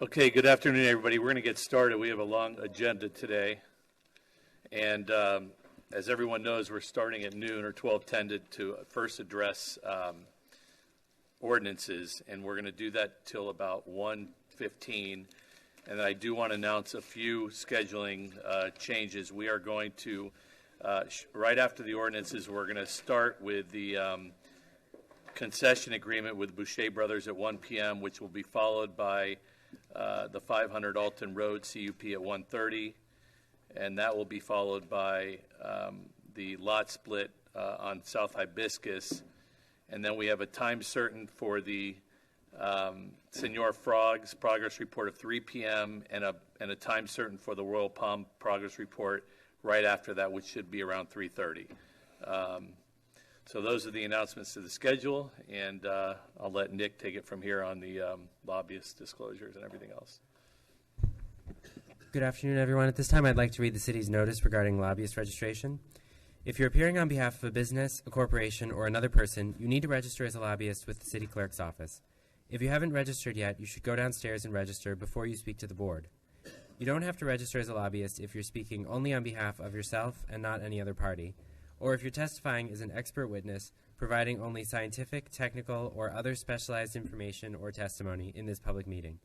Okay, good afternoon, everybody. We're going to get started. We have a long agenda today. And as everyone knows, we're starting at noon or 12:10 to first address ordinances, and we're going to do that till about 1:15. And I do want to announce a few scheduling changes. We are going to, right after the ordinances, we're going to start with the concession agreement with Boucher Brothers at 1 p.m., which will be followed by the 500 Alton Road CUP at 1:30, and that will be followed by the lot split on South Hibiscus, and then we have a time certain for the Senor Frogs progress report of 3 p.m. and a time certain for the Royal Palm progress report right after that, which should be around 3:30. So those are the announcements to the schedule, and I'll let Nick take it from here on the lobbyist disclosures and everything else. Good afternoon, everyone. At this time, I'd like to read the city's notice regarding lobbyist registration. If you're appearing on behalf of a business, a corporation, or another person, you need to register as a lobbyist with the city clerk's office. If you haven't registered yet, you should go downstairs and register before you speak to the board. You don't have to register as a lobbyist if you're speaking only on behalf of yourself and not any other party, or if you're testifying as an expert witness, providing only scientific, technical, or other specialized information or testimony in this public meeting,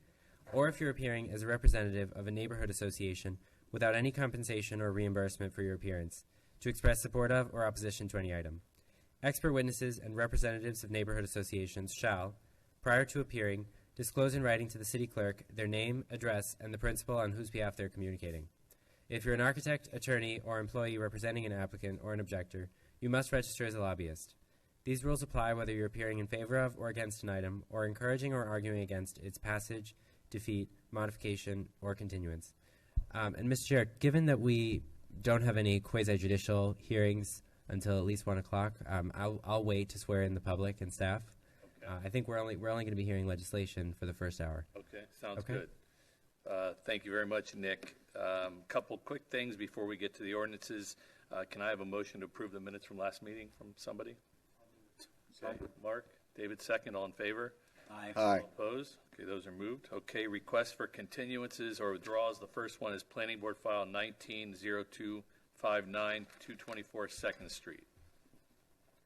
or if you're appearing as a representative of a neighborhood association without any compensation or reimbursement for your appearance, to express support of or opposition to any item. Expert witnesses and representatives of neighborhood associations shall, prior to appearing, disclose in writing to the city clerk their name, address, and the principal on whose behalf they're communicating. If you're an architect, attorney, or employee representing an applicant or an objector, you must register as a lobbyist. These rules apply whether you're appearing in favor of or against an item, or encouraging or arguing against its passage, defeat, modification, or continuance. And Mr. Chair, given that we don't have any quasi-judicial hearings until at least 1 o'clock, I'll wait to swear in the public and staff. Okay. I think we're only going to be hearing legislation for the first hour. Okay, sounds good. Thank you very much, Nick. Couple quick things before we get to the ordinances. Can I have a motion to approve the minutes from last meeting from somebody? Okay, Mark, David, second. All in favor? Aye. All opposed? Okay, those are moved. Okay, requests for continuances or withdrawals. The first one is Planning Board File 190259, 224 2nd Street.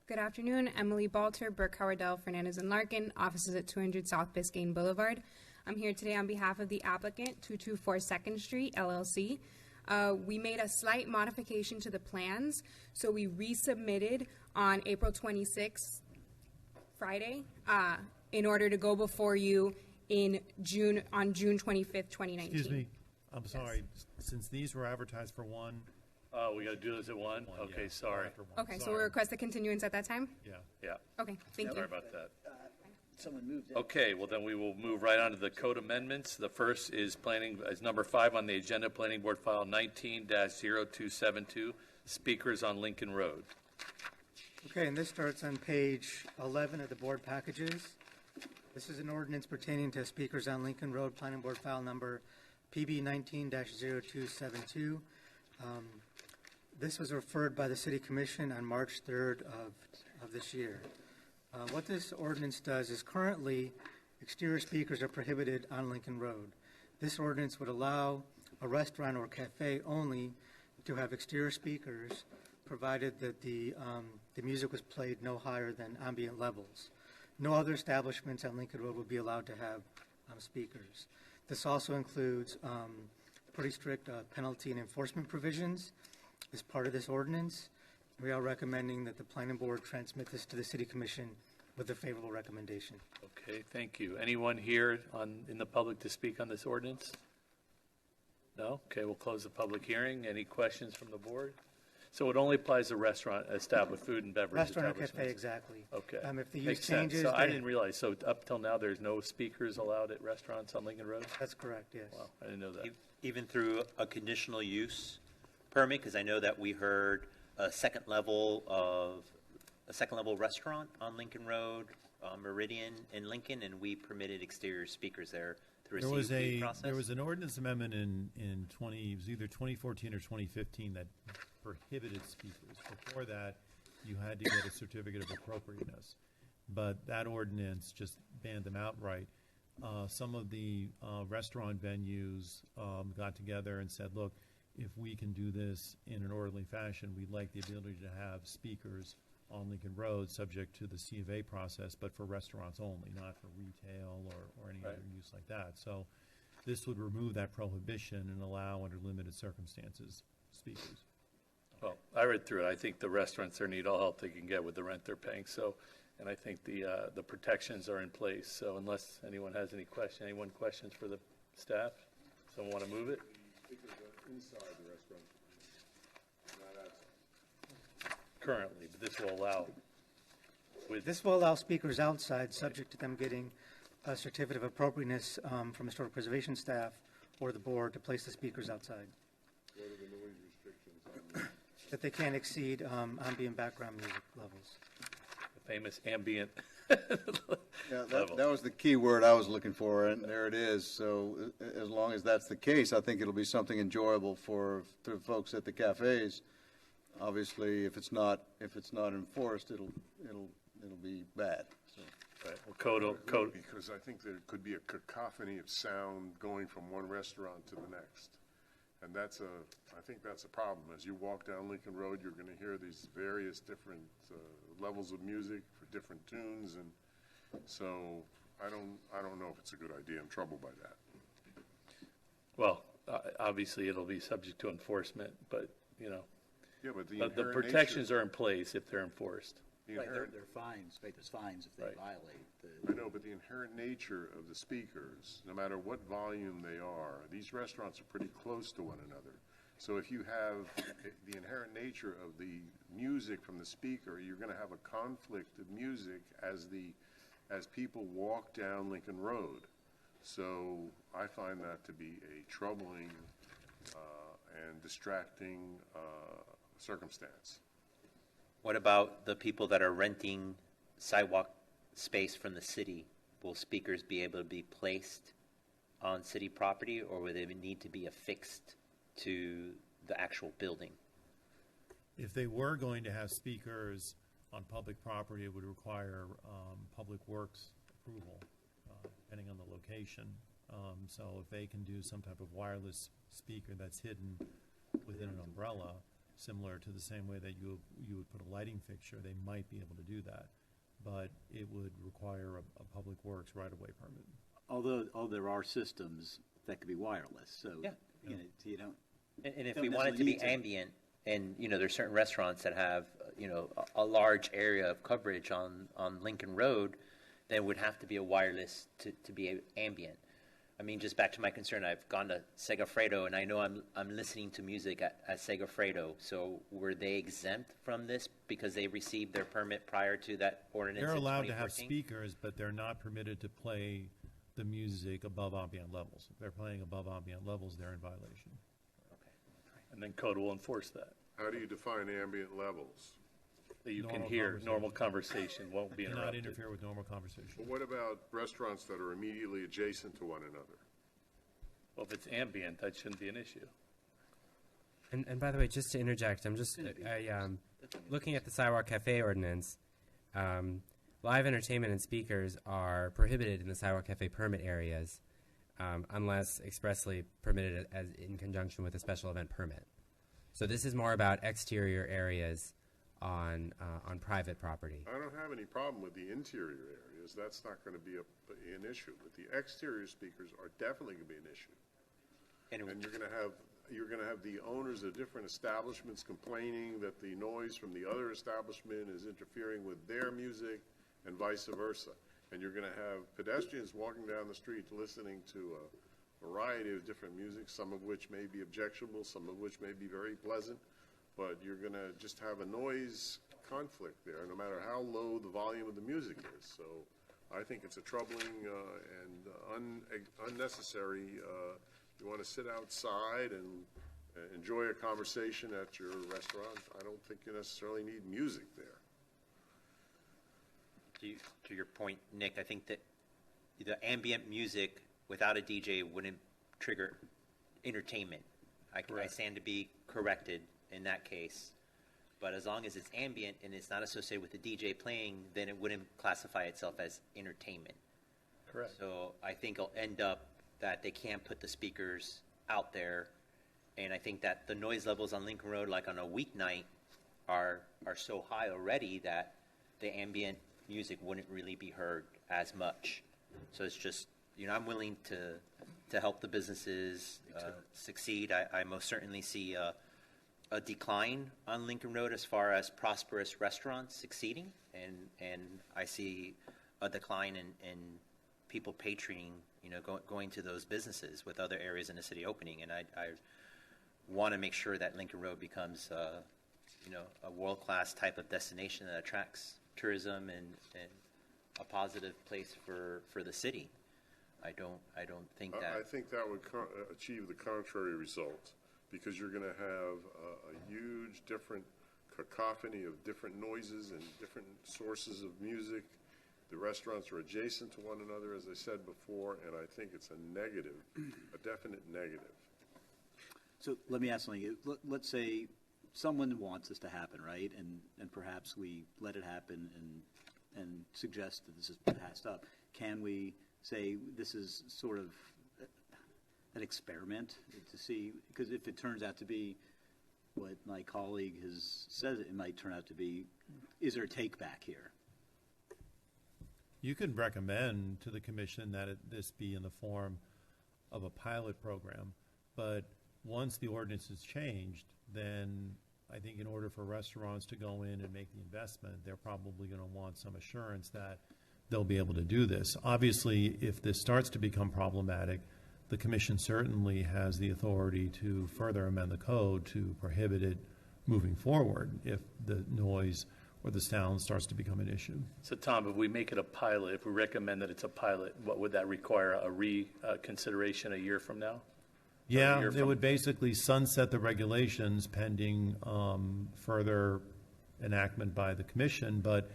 Good afternoon. Emily Balter, Burke, Howardell, Fernandez, and Larkin, offices at 200 South Biscayne Boulevard. I'm here today on behalf of the applicant, 224 2nd Street, LLC. We made a slight modification to the plans, so we resubmitted on April 26th, Friday, in order to go before you on June 25th, 2019. Excuse me, I'm sorry. Since these were advertised for 1. Oh, we got to do this at 1? Okay, yeah, sorry. Okay, so we'll request the continuance at that time? Yeah. Yeah. Okay, thank you. Sorry about that. Someone moved it. Okay, well then we will move right on to the code amendments. The first is number 5 on the agenda, Planning Board File 19-0272, speakers on Lincoln Road. Okay, and this starts on page 11 of the board packages. This is an ordinance pertaining to speakers on Lincoln Road, Planning Board File number PB 19-0272. This was referred by the City Commission on March 3rd of this year. What this ordinance does is currently exterior speakers are prohibited on Lincoln Road. This ordinance would allow a restaurant or cafe only to have exterior speakers, provided that the music was played no higher than ambient levels. No other establishments on Lincoln Road would be allowed to have speakers. This also includes pretty strict penalty and enforcement provisions as part of this ordinance. We are recommending that the Planning Board transmit this to the City Commission with a favorable recommendation. Okay, thank you. Anyone here in the public to speak on this ordinance? No? Okay, we'll close the public hearing. Any questions from the board? So it only applies to restaurant established food and beverage Restaurant or establishments? cafe, exactly. Okay. If the use Makes sense. changes, So I didn't realize. So up till now, there's no speakers allowed at restaurants on Lincoln Road? that's correct, yes. Wow, I didn't know that. Even through a conditional use permit, because I know that we heard a second level restaurant on Lincoln Road, Meridian in Lincoln, and we permitted exterior speakers there through a CUP process. There was an ordinance amendment in it was either 2014 or 2015 that prohibited speakers. Before that, you had to get a certificate of appropriateness, but that ordinance just banned them outright. some of the restaurant venues got together and said, look, if we can do this in an orderly fashion, we'd like the ability to have speakers on Lincoln Road, subject to the C of A process, but for restaurants only, not for retail or any Right. other use like that. So this would remove that prohibition and allow, under limited circumstances, speakers. Well, I read through it. I think the restaurants there need all help they can get with the rent they're paying, so, and I think the protections are in place. So unless anyone has any questions for the staff? Someone want to move it? Speakers are inside the restaurant, not outside. Currently, but this will allow This will allow speakers outside, subject to them getting a certificate of appropriateness from historic preservation staff or the board to place the speakers outside, What are the noise restrictions on that they can't exceed ambient background music levels. the famous ambient Yeah, level. that was the key word I was looking for, and there it is. So as long as that's the case, I think it'll be something enjoyable for the folks at the cafes. Obviously, if it's not enforced, it'll be bad. So. Right. Well, code. Because I think there could be a cacophony of sound going from one restaurant to the next. And I think that's a problem. As you walk down Lincoln Road, you're going to hear these various different levels of music for different tunes, and so I don't know if it's a good idea. I'm troubled by that. Well, obviously, it'll be subject to enforcement, but, you know, Yeah, but the the inherent protections nature, are in place if they're enforced. the Right, inherent, they're fines, right, there's fines if they Right. violate I know, but the inherent nature of the speakers, no matter what volume they are, these restaurants are pretty close to one another. So if you have the inherent nature of the music from the speaker, you're going to have a conflict of music as people walk down Lincoln Road. So I find that to be a troubling and distracting circumstance. What about the people that are renting sidewalk space from the city? Will speakers be able to be placed on city property, or will they need to be affixed to the actual building? If they were going to have speakers on public property, it would require Public Works approval, depending on the location. So if they can do some type of wireless speaker that's hidden within an umbrella, similar to the same way that you would put a lighting fixture, they might be able to do that. But it would require a Public Works right-of-way permit. Although there are systems that could be wireless, so, Yeah. you don't. And if Don't we want it to necessarily be need to. ambient, and, there's certain restaurants that have, a large area of coverage on Lincoln Road, then it would have to be a wireless to be ambient. I mean, just back to my concern, I've gone to Segafredo, and I know I'm listening to music at Segafredo. So were they exempt from this because they received their permit prior to that ordinance They're in allowed to have 2014? speakers, but they're not permitted to play the music above ambient levels. If they're playing above ambient levels, they're in violation. And then code will enforce that. How do you define ambient levels? That you can Normal hear, conversation. normal conversation won't be Cannot interrupted. interfere with normal conversation. But what about restaurants that are immediately adjacent to one another? Well, if it's ambient, that shouldn't be an issue. And by the way, just to interject, I'm just looking at the sidewalk cafe ordinance. Live entertainment and speakers are prohibited in the sidewalk cafe permit areas unless expressly permitted as in conjunction with a special event permit. So this is more about exterior areas on private property. I don't have any problem with the interior areas. That's not going to be an issue. But the exterior speakers are definitely going to be an issue. And And you're going to have the owners of different establishments complaining that the noise from the other establishment is interfering with their music and vice versa. And you're going to have pedestrians walking down the street listening to a variety of different music, some of which may be objectionable, some of which may be very pleasant. But you're going to just have a noise conflict there, no matter how low the volume of the music is. So I think it's a troubling and unnecessary. You want to sit outside and enjoy a conversation at your restaurant. I don't think you necessarily need music there. to your point, Nick, I think that the ambient music without a DJ wouldn't trigger entertainment. I stand to be corrected in that case. But as long as it's ambient and it's not associated with the DJ playing, then it wouldn't classify itself as entertainment. Correct. So I think it'll end up that they can't put the speakers out there. And I think that the noise levels on Lincoln Road, like on a weeknight, are so high already that the ambient music wouldn't really be heard as much. So it's just, I'm willing to help the businesses succeed. I most certainly see a decline on Lincoln Road as far as prosperous restaurants succeeding, and I see a decline in people patroning, going to those businesses with other areas in the city opening. And I want to make sure that Lincoln Road becomes, a world-class type of destination that attracts tourism and a positive place for the city. I don't think that. I think that would achieve the contrary result, because you're going to have a huge different cacophony of different noises and different sources of music. The restaurants are adjacent to one another, as I said before, and I think it's a negative, a definite negative. So let me ask something. Let's say someone wants this to happen, right? And perhaps we let it happen and suggest that this is passed up. Can we say this is sort of an experiment to see? Because if it turns out to be what my colleague has said, it might turn out to be, is there a take back here? You could recommend to the commission that this be in the form of a pilot program, but once the ordinance is changed, then I think in order for restaurants to go in and make the investment, they're probably going to want some assurance that they'll be able to do this. Obviously, if this starts to become problematic, the commission certainly has the authority to further amend the code to prohibit it moving forward if the noise or the sound starts to become an issue. So Tom, if we make it a pilot, if we recommend that it's a pilot, what would that require, a reconsideration a year from now? Yeah, it would basically sunset the regulations pending further enactment by the commission, but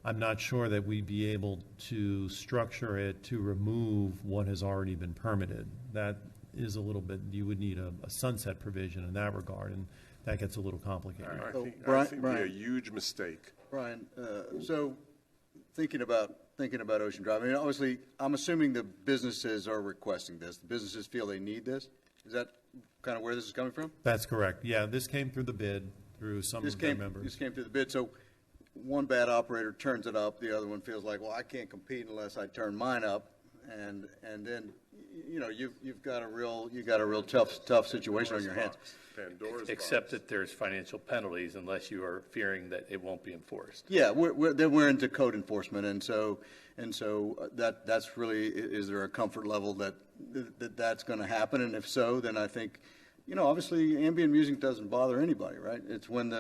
I'm not sure that we'd be able to structure it to remove what has already been permitted. That is a little bit, you would need a sunset provision in that regard, and that gets a little complicated. I So, think Brian- it'd be a huge mistake. Brian, so thinking about Ocean Drive, I mean, obviously, I'm assuming the businesses are requesting this. The businesses feel they need this? Is that kind of where this is coming from? That's correct. Yeah, this came through the bid, through some of their members. This came through the bid, so one bad operator turns it up, the other one feels like, well, I can't compete unless I turn mine up, and then, you've got a real tough situation on your hands. Pandora's Except box. that there's financial penalties unless you are fearing that it won't be enforced. Yeah, then we're into code enforcement, and so that's really, is there a comfort level that's going to happen? And if so, then I think, obviously ambient music doesn't bother anybody, right? It's when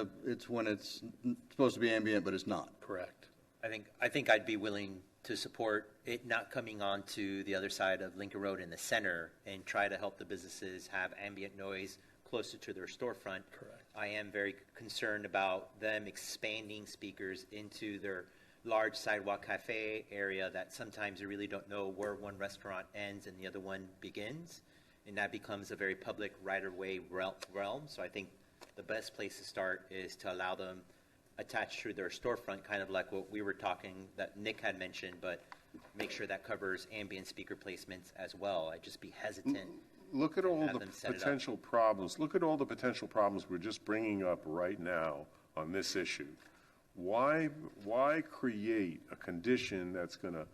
it's supposed to be ambient, but it's not. Correct. I think I'd be willing to support it not coming onto the other side of Lincoln Road in the center and try to help the businesses have ambient noise closer to their storefront. Correct. I am very concerned about them expanding speakers into their large sidewalk cafe area that sometimes you really don't know where one restaurant ends and the other one begins. And that becomes a very public right-of-way realm. So I think the best place to start is to allow them attached to their storefront, kind of like what we were talking, that Nick had mentioned, but make sure that covers ambient speaker placements as well. I'd just be hesitant. Look at all Have the them set it up. potential problems. Look at all the potential problems we're just bringing up right now on this issue. Why create a condition that's going to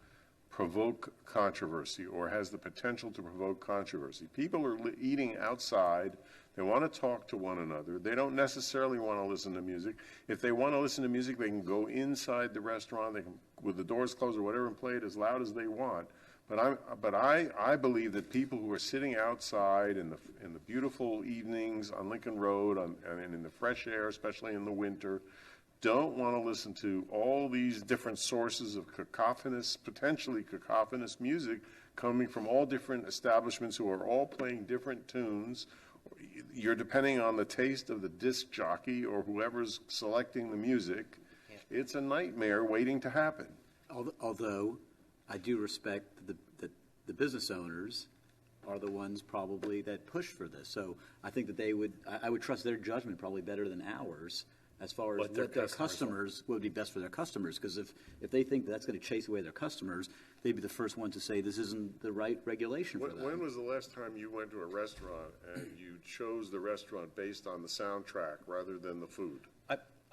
provoke controversy or has the potential to provoke controversy? People are eating outside. They want to talk to one another. They don't necessarily want to listen to music. If they want to listen to music, they can go inside the restaurant. They can, with the doors closed or whatever, and play it as loud as they want. But I believe that people who are sitting outside in the beautiful evenings on Lincoln Road and in the fresh air, especially in the winter, don't want to listen to all these different sources of potentially cacophonous music coming from all different establishments who are all playing different tunes. You're depending on the taste of the disc jockey or whoever's selecting the music. Yeah. It's a nightmare waiting to happen. Although I do respect that the business owners are the ones probably that push for this. So I think that I would trust their judgment probably better than ours as far as What their what their customers want. customers, what would be best for their customers. Because if they think that's going to chase away their customers, they'd be the first one to say this isn't the right regulation for them. When was the last time you went to a restaurant and you chose the restaurant based on the soundtrack rather than the food?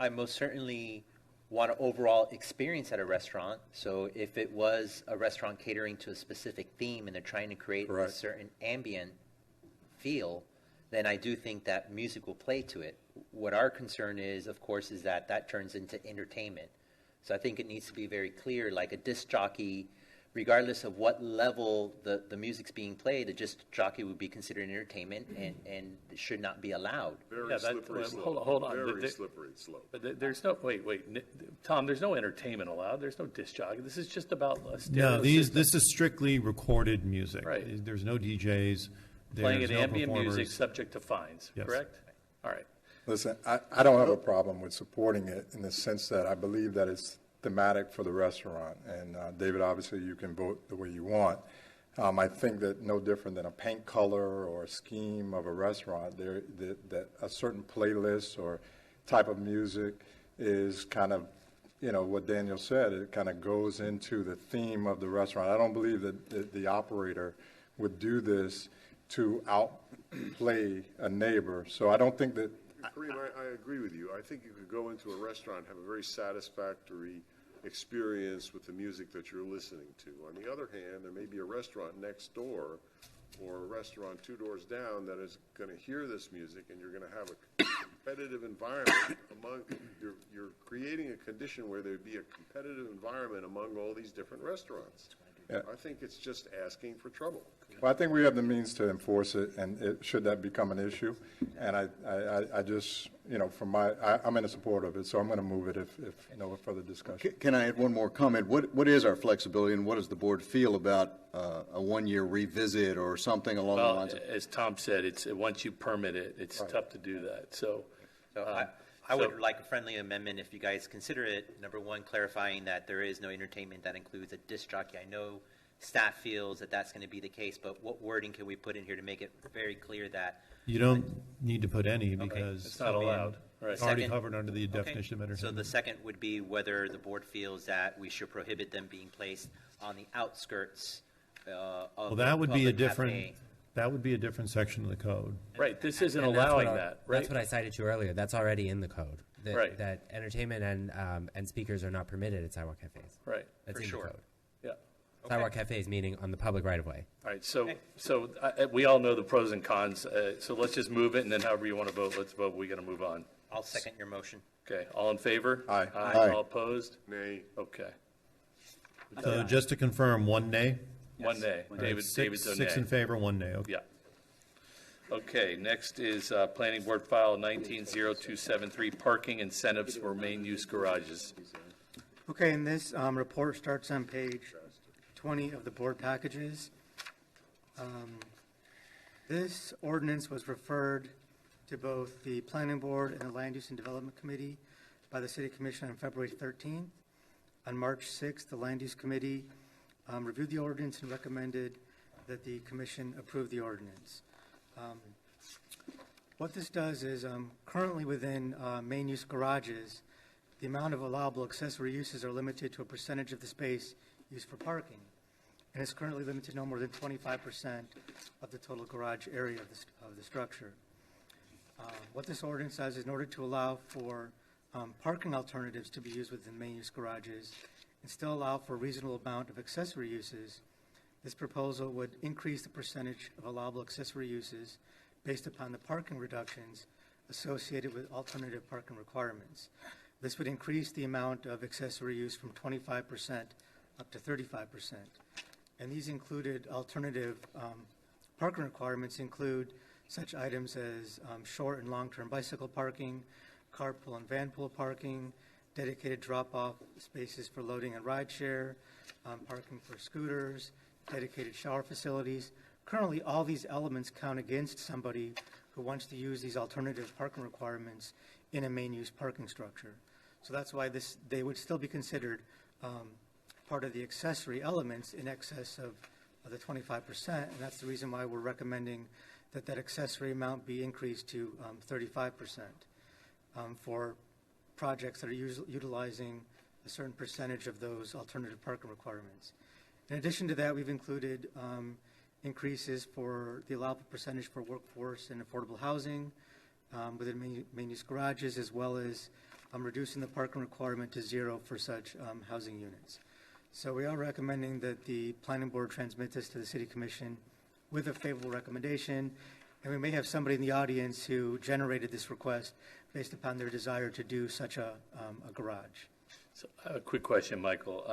I most certainly want an overall experience at a restaurant. So if it was a restaurant catering to a specific theme and they're trying to create a Correct. certain ambient feel, then I do think that music will play to it. What our concern is, of course, is that that turns into entertainment. So I think it needs to be very clear, like a disc jockey, regardless of what level the music's being played, a disc jockey would be considered entertainment and should not be allowed. Very Yeah, that- slippery slope. hold on. Very The- slippery slope. But there's no, wait, Tom, there's no entertainment allowed. There's no disc jockey. This is just about a stereo No, system. this is strictly recorded music. Right. There's no DJs. Playing there's at no ambient music performers. subject to fines, Yes. correct? All right. Listen, I don't have a problem with supporting it in the sense that I believe that it's thematic for the restaurant. And David, obviously, you can vote the way you want. I think that no different than a paint color or a scheme of a restaurant, that a certain playlist or type of music is kind of, what Daniel said, it kind of goes into the theme of the restaurant. I don't believe that the operator would do this to outplay a neighbor. So I don't think that. Kareem, I agree with you. I think you could go into a restaurant and have a very satisfactory experience with the music that you're listening to. On the other hand, there may be a restaurant next door or a restaurant 2 doors down that is going to hear this music, and you're going to have a competitive environment among, you're creating a condition where there'd be a competitive environment among all these different restaurants. Yeah. I think it's just asking for trouble. Well, I think we have the means to enforce it, and should that become an issue. And I just, I'm in support of it, so I'm going to move it if no further discussion. Can I add one more comment? What is our flexibility, and what does the board feel about a one-year revisit or something along the Well, lines of? as Tom said, once you permit it, it's tough to do that. So, I would like a friendly amendment if you guys consider it. Number one, clarifying that there is no entertainment that includes a disc jockey. I know staff feels that that's going to be the case, but what wording can we put in here to make it very clear that? You don't need to put any because. it's not allowed, right? It's already Second- covered under the Okay. definition of So entertainment. the second would be whether the board feels that we should prohibit them being placed on the outskirts of Well, the that would be a public different, cafe. that would be a different section of the code. Right, this isn't And that's what allowing that, right? That's what I cited to you earlier. That's already in the code. That, Right. that entertainment and speakers are not permitted at sidewalk cafes. Right, That's For in sure. the code. yeah. Sidewalk cafes meaning on the public right of way. All right, so we all know the pros and cons, so let's just move it, and then however you want to vote, let's vote. We got to move on. I'll second your motion. Okay, all in favor? Aye. Aye. All opposed? Nay. Okay. So just to confirm, one nay? One nay. All right, David's a nay. Six in favor, one nay, okay. Yeah. Okay, next is Planning Board File 190273, Parking Incentives for Main Use Garages. Okay, and this report starts on page 20 of the board packages. This ordinance was referred to both the Planning Board and the Land Use and Development Committee by the City Commission on February 13th. On March 6th, the Land Use Committee reviewed the ordinance and recommended that the commission approve the ordinance. What this does is currently within main use garages, the amount of allowable accessory uses are limited to a percentage of the space used for parking. And it's currently limited to no more than 25% of the total garage area of the structure. What this ordinance does is in order to allow for parking alternatives to be used within main use garages and still allow for a reasonable amount of accessory uses, this proposal would increase the percentage of allowable accessory uses based upon the parking reductions associated with alternative parking requirements. This would increase the amount of accessory use from 25% up to 35%. And these included alternative parking requirements include such items as short and long-term bicycle parking, carpool and van pool parking, dedicated drop-off spaces for loading and rideshare, parking for scooters, dedicated shower facilities. Currently, all these elements count against somebody who wants to use these alternative parking requirements in a main use parking structure. So that's why they would still be considered part of the accessory elements in excess of the 25%, and that's the reason why we're recommending that accessory amount be increased to 35% for projects that are utilizing a certain percentage of those alternative parking requirements. In addition to that, we've included increases for the allowable percentage for workforce and affordable housing within main-use garages, as well as reducing the parking requirement to 0 for such housing units. So we are recommending that the planning board transmit this to the city commission with a favorable recommendation, and we may have somebody in the audience who generated this request based upon their desire to do such a garage. So a quick question, Michael.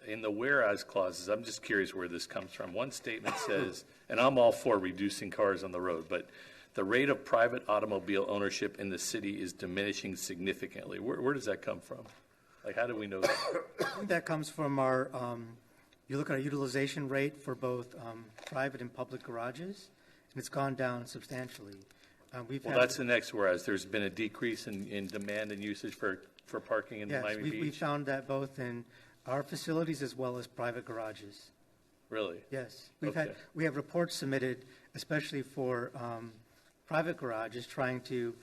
In the whereas clauses, I'm just curious where this comes from. One statement says, and I'm all for reducing cars on the road, but the rate of private automobile ownership in the city is diminishing significantly. Where does that come from? Like, how do we know that? I think that comes from our, you look at our utilization rate for both private and public garages, and it's gone down substantially. Well, that's the next whereas. There's been a decrease in demand and usage for parking in Miami Beach? We found that both in our facilities as well as private garages. Really? Yes. Okay. We have reports submitted, especially for private garages, trying to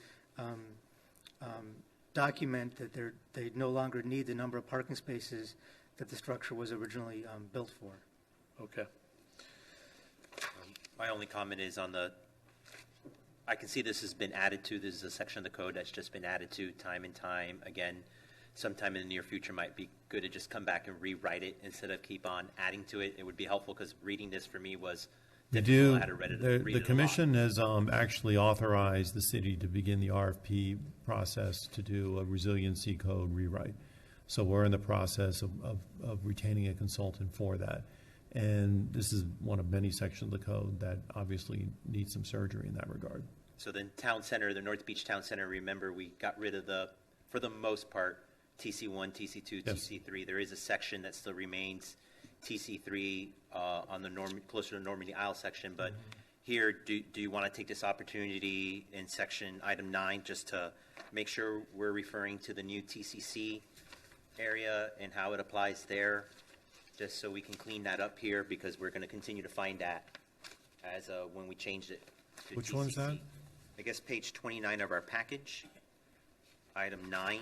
document that they no longer need the number of parking spaces that the structure was originally built for. Okay. My only comment is on I can see this has been added to. This is a section of the code that's just been added to time and time. Again, sometime in the near future might be good to just come back and rewrite it instead of keep on adding to it. It would be helpful because reading this for me was difficult. I had to read it The commission has actually authorized the city to begin the RFP process to do a resiliency code rewrite. So we're in the process of retaining a consultant for that. And this is one of many sections of the code that obviously needs some surgery in that regard. So then Town Center, the North Beach Town Center, remember we got rid of for the most part, TC1, TC2, Yes. TC3. There is a section that still remains TC3 on the closer to Normandy Isle section, but here, do you want to take this opportunity in section item 9 just to make sure we're referring to the new TCC area and how it applies there, just so we can clean that up here, because we're going to continue to find that as when we changed it to Which TCC. one's that? I guess page 29 of our package, item 9.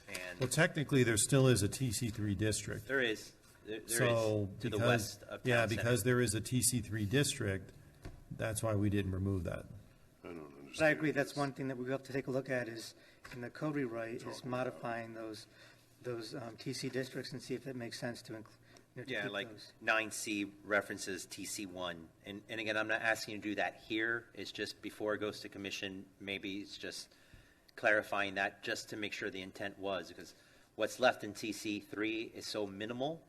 Well, And technically, there still is a TC3 district. there is to So the because, west of Town yeah, Center. because there is a TC3 district, that's why we didn't remove that. I don't But I understand. agree, that's one thing that we have to take a look at is, in the code rewrite, is modifying those TC districts and see if it makes sense to include. Yeah, like 9C references TC1. And again, I'm not asking you to do that here. It's just before it goes to commission, maybe it's just clarifying that just to make sure the intent was, because what's left in TC3 is so minimal.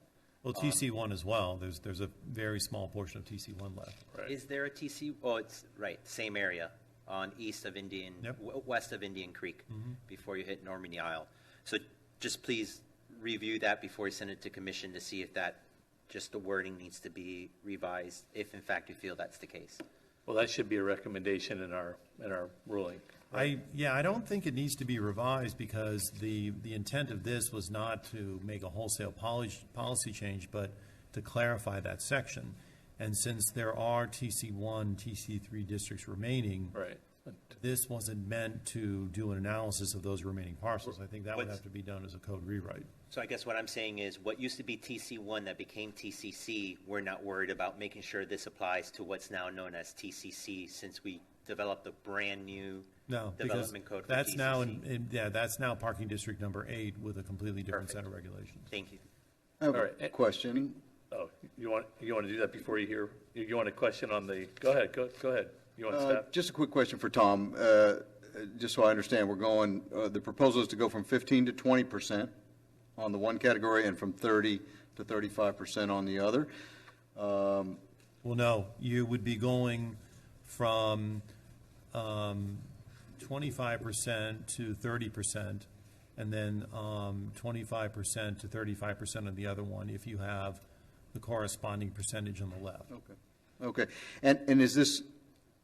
Well, TC1 as well, there's a very small portion of TC1 left. Right. Is there a TC? Oh, it's right, same area on east of Indian, Yep. west of Indian Creek, before you hit Normandy Isle. So just please review that before you send it to commission to see if that, just the wording needs to be revised, if in fact you feel that's the case. Well, that should be a recommendation in our ruling. I don't think it needs to be revised, because the intent of this was not to make a wholesale policy change, but to clarify that section. And since there are TC1, TC3 districts remaining, Right. this wasn't meant to do an analysis of those remaining parcels. I think that would What's- have to be done as a code rewrite. So I guess what I'm saying is, what used to be TC1 that became TCC, we're not worried about making sure this applies to what's now known as TCC, since we developed a brand-new No, because development code for that's now, TCC. that's now parking district number 8 with a completely different set of Perfect. regulations. Thank you. I have All a right. question. Oh, you want to do that before you hear, you want a question on the, go ahead, go ahead. You want staff? Just a quick question for Tom, just so I understand, we're going, the proposal is to go from 15 to 20% on the one category and from 30 to 35% on the other. Well, no, you would be going from 25% to 30%, and then 25% to 35% of the other one if you have the corresponding percentage on the left. Okay. And is this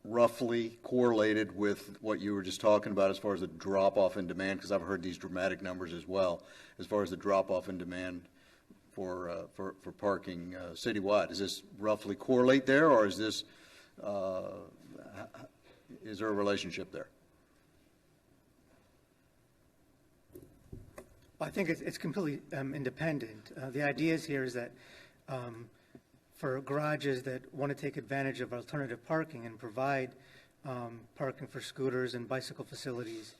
roughly correlated with what you were just talking about as far as the drop-off in demand? Because I've heard these dramatic numbers as well, as far as the drop-off in demand for parking citywide. Does this roughly correlate there, or is this, is there a relationship there? I think it's completely independent. The idea here is that for garages that want to take advantage of alternative parking and provide parking for scooters and bicycle facilities,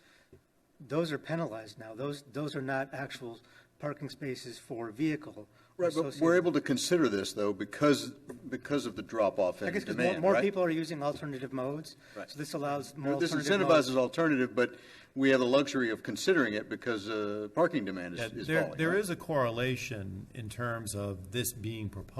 those are penalized now. Those are not actual parking spaces for vehicle. Right, but we're able to consider this, though, because of the drop-off I in guess because demand, more right? people are using alternative modes, Right. so this allows more This alternative incentivizes modes. alternative, but we have the luxury of considering it because parking demand Yeah, is there falling. right? is a correlation in terms of this being proposed